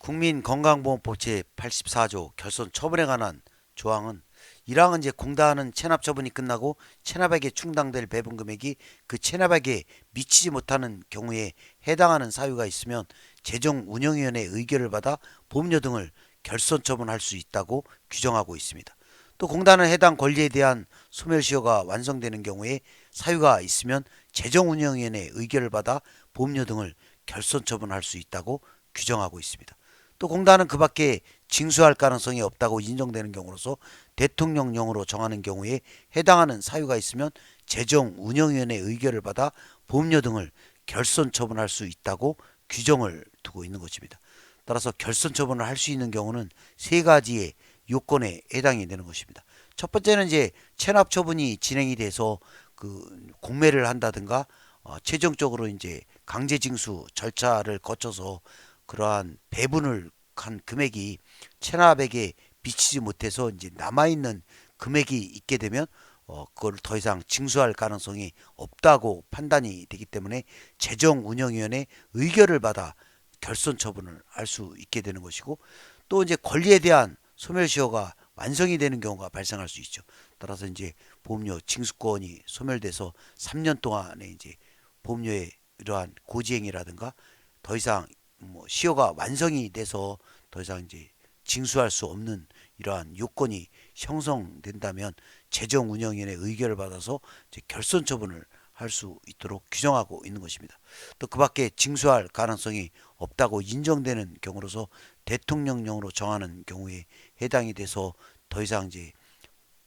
국민건강보험법 제84조 결손 처분에 관한 조항은 1항은 이제 공다하는 체납 처분이 끝나고 체납액에 충당될 배분 금액이 그 체납액에 미치지 못하는 경우에 해당하는 사유가 있으면 재정운영위원회의 의결을 받아 보험료 등을 결손 처분할 수 있다고 규정하고 있습니다. 또 공다는 해당 권리에 대한 소멸시효가 완성되는 경우에 사유가 있으면 재정운영위원회의 의결을 받아 보험료 등을 결손 처분할 수 있다고 규정하고 있습니다. 또 공단은 그 밖에 징수할 가능성이 없다고 인정되는 경우로서 대통령령으로 정하는 경우에 해당하는 사유가 있으면 재정운영위원회 의결을 받아 보험료 등을 결손 처분할 수 있다고 규정을 두고 있는 것입니다. 따라서 결손 처분을 할 수 있는 경우는 세 가지의 요건에 해당이 되는 것입니다. 첫 번째는 이제 체납 처분이 진행이 돼서 그 공매를 한다든가 최종적으로 이제 강제 징수 절차를 거쳐서 그러한 배분을 한 금액이 체납액에 미치지 못해서 이제 남아있는 금액이 있게 되면 그걸 더 이상 징수할 가능성이 없다고 판단이 되기 때문에 재정운영위원회 의결을 받아 결손 처분을 할 수 있게 되는 것이고, 또 이제 권리에 대한 소멸시효가 완성이 되는 경우가 발생할 수 있죠. 따라서 이제 보험료 징수권이 소멸돼서 3년 동안에 이제 보험료의 이러한 고지행위라든가 더 이상 시효가 완성이 돼서 더 이상 이제 징수할 수 없는 이러한 요건이 형성된다면 재정운영위원회 의결을 받아서 이제 결손 처분을 할 수 있도록 규정하고 있는 것입니다. 또 그 밖에 징수할 가능성이 없다고 인정되는 경우로서 대통령령으로 정하는 경우에 해당이 돼서 더 이상 이제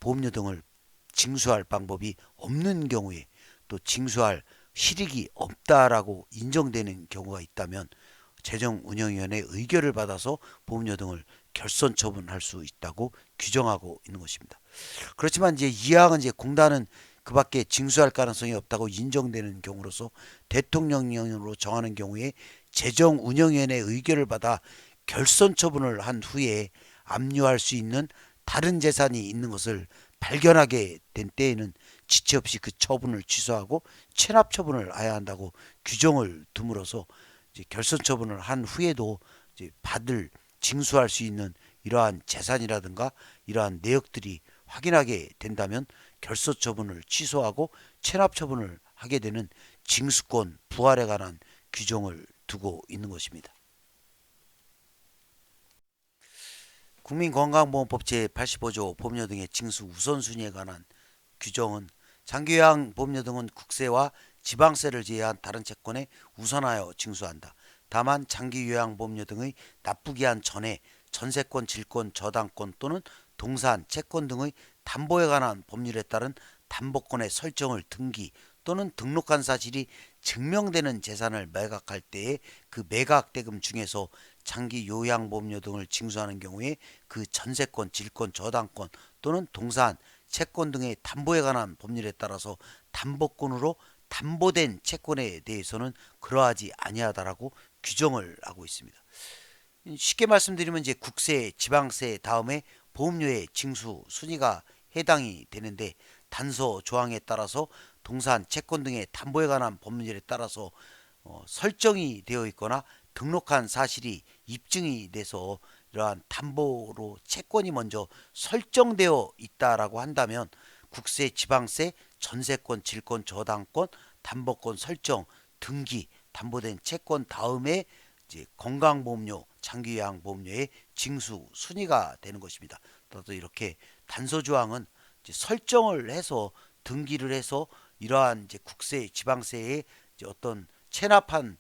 보험료 등을 징수할 방법이 없는 경우에, 또 징수할 실익이 없다라고 인정되는 경우가 있다면 재정운영위원회 의결을 받아서 보험료 등을 결손 처분할 수 있다고 규정하고 있는 것입니다. 그렇지만 이제 이항은 이제 공단은 그 밖에 징수할 가능성이 없다고 인정되는 경우로서 대통령령으로 정하는 경우에 재정운영위원회 의결을 받아 결손 처분을 한 후에 압류할 수 있는 다른 재산이 있는 것을 발견하게 된 때에는 지체 없이 그 처분을 취소하고 체납 처분을 해야 한다고 규정을 둠으로써 이제 결손 처분을 한 후에도 이제 받을 징수할 수 있는 이러한 재산이라든가 이러한 내역들이 확인하게 된다면 결손 처분을 취소하고 체납 처분을 하게 되는 징수권 부활에 관한 규정을 두고 있는 것입니다. 국민건강보험법 제85조 보험료 등의 징수 우선순위에 관한 규정은 장기요양 보험료 등은 국세와 지방세를 제외한 다른 채권에 우선하여 징수한다. 다만 장기요양보험료 등의 납부기한 전에 전세권, 질권, 저당권 또는 동산, 채권 등의 담보에 관한 법률에 따른 담보권의 설정을 등기 또는 등록한 사실이 증명되는 재산을 매각할 때에 그 매각대금 중에서 장기요양보험료 등을 징수하는 경우에 그 전세권, 질권, 저당권 또는 동산, 채권 등의 담보에 관한 법률에 따라서 담보권으로 담보된 채권에 대해서는 그러하지 아니하다라고 규정을 하고 있습니다. 쉽게 말씀드리면 이제 국세, 지방세 다음에 보험료의 징수 순위가 해당이 되는데, 단서 조항에 따라서 동산, 채권 등의 담보에 관한 법률에 따라서 설정이 되어 있거나 등록한 사실이 입증이 돼서 이러한 담보로 채권이 먼저 설정되어 있다라고 한다면 국세, 지방세, 전세권, 질권, 저당권, 담보권 설정, 등기, 담보된 채권 다음에 이제 건강보험료, 장기요양보험료의 징수 순위가 되는 것입니다. 또 이렇게 단서조항은 이제 설정을 해서 등기를 해서 이러한 이제 국세, 지방세에 이제 어떤 체납한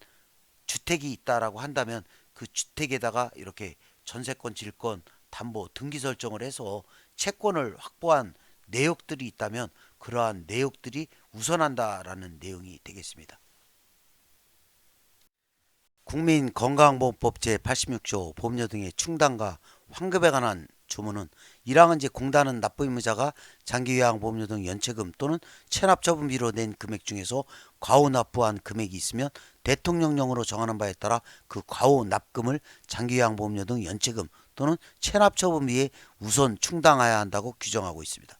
주택이 있다라고 한다면 그 주택에다가 이렇게 전세권, 질권, 담보, 등기 설정을 해서 채권을 확보한 내역들이 있다면 그러한 내역들이 우선한다라는 내용이 되겠습니다. 국민건강보험법 제86조 보험료 등의 충당과 환급에 관한 조문은 1항은 이제 공단은 납부 의무자가 장기요양보험료 등 연체금 또는 체납처분비로 낸 금액 중에서 과오 납부한 금액이 있으면 대통령령으로 정하는 바에 따라 그 과오 납금을 장기요양보험료 등 연체금 또는 체납처분비에 우선 충당해야 한다고 규정하고 있습니다.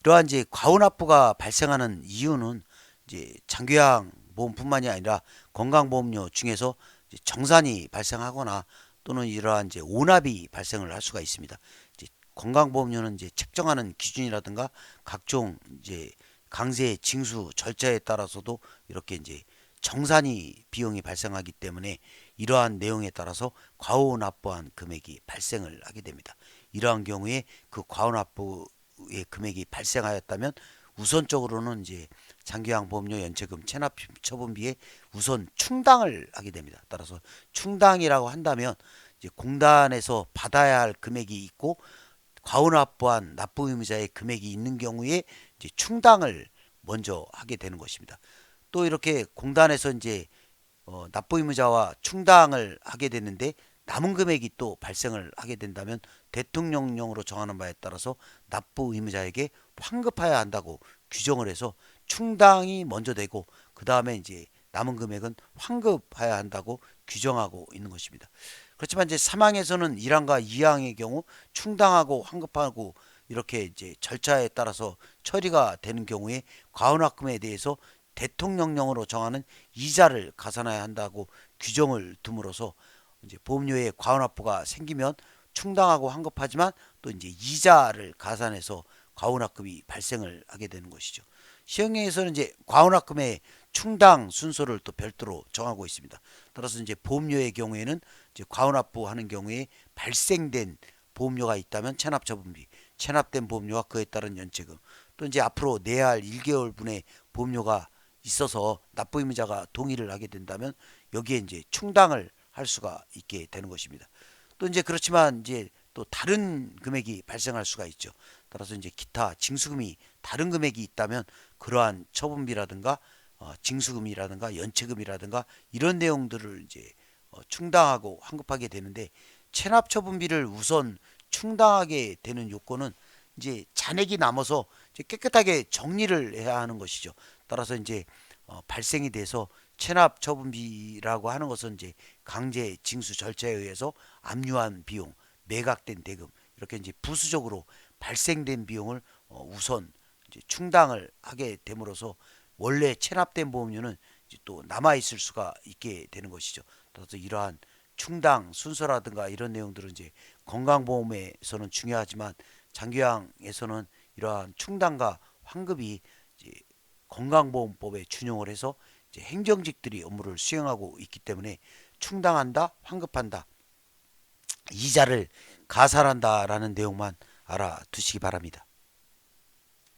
이러한 이제 과오 납부가 발생하는 이유는 이제 장기요양 보험뿐만이 아니라 건강보험료 중에서 정산이 발생하거나 또는 이러한 이제 오납이 발생을 할 수가 있습니다. 이제 건강보험료는 이제 책정하는 기준이라든가 각종 이제 강세 징수 절차에 따라서도 이렇게 이제 정산이 비용이 발생하기 때문에 이러한 내용에 따라서 과호납부한 금액이 발생을 하게 됩니다. 이러한 경우에 그 과호납부의 금액이 발생하였다면 우선적으로는 이제 장기요양보험료 연체금 체납 처분비에 우선 충당을 하게 됩니다. 따라서 충당이라고 한다면 이제 공단에서 받아야 할 금액이 있고 과호납부한 납부의무자의 금액이 있는 경우에 이제 충당을 먼저 하게 되는 것입니다. 또 이렇게 공단에서 이제 납부의무자와 충당을 하게 되는데 남은 금액이 또 발생을 하게 된다면 대통령령으로 정하는 바에 따라서 납부의무자에게 환급해야 한다고 규정을 해서 충당이 먼저 되고 그 다음에 이제 남은 금액은 환급해야 한다고 규정하고 있는 것입니다. 그렇지만 이제 3항에서는 1항과 2항의 경우 충당하고 환급하고 이렇게 이제 절차에 따라서 처리가 되는 경우에 과언합금에 대해서 대통령령으로 정하는 이자를 가산해야 한다고 규정을 둠으로써 이제 보험료에 과언납부가 생기면 충당하고 환급하지만 또 이제 이자를 가산해서 과언납금이 발생을 하게 되는 것이죠. 시행령에서는 이제 과언납금의 충당 순서를 또 별도로 정하고 있습니다. 따라서 이제 보험료의 경우에는 이제 과언납부하는 경우에 발생된 보험료가 있다면 체납처분비, 체납된 보험료와 그에 따른 연체금, 또 이제 앞으로 내야 할 1개월분의 보험료가 있어서 납부의무자가 동의를 하게 된다면 여기에 이제 충당을 할 수가 있게 되는 것입니다. 또 이제 그렇지만 이제 또 다른 금액이 발생할 수가 있죠. 따라서 이제 기타 징수금이 다른 금액이 있다면 그러한 처분비라든가 징수금이라든가 연체금이라든가 이런 내용들을 이제 충당하고 환급하게 되는데 체납처분비를 우선 충당하게 되는 요건은 이제 잔액이 남아서 이제 깨끗하게 정리를 해야 하는 것이죠. 따라서 이제 발생이 돼서 체납처분비라고 하는 것은 이제 강제 징수 절차에 의해서 압류한 비용, 매각된 대금 이렇게 이제 부수적으로 발생된 비용을 우선 이제 충당을 하게 됨으로써 원래 체납된 보험료는 이제 또 남아 있을 수가 있게 되는 것이죠. 따라서 이러한 충당 순서라든가 이런 내용들은 이제 건강보험에서는 중요하지만 장기요양에서는 이러한 충당과 환급이 이제 건강보험법에 준용을 해서 이제 행정직들이 업무를 수행하고 있기 때문에 충당한다, 환급한다, 이자를 가산한다라는 내용만 알아두시기 바랍니다.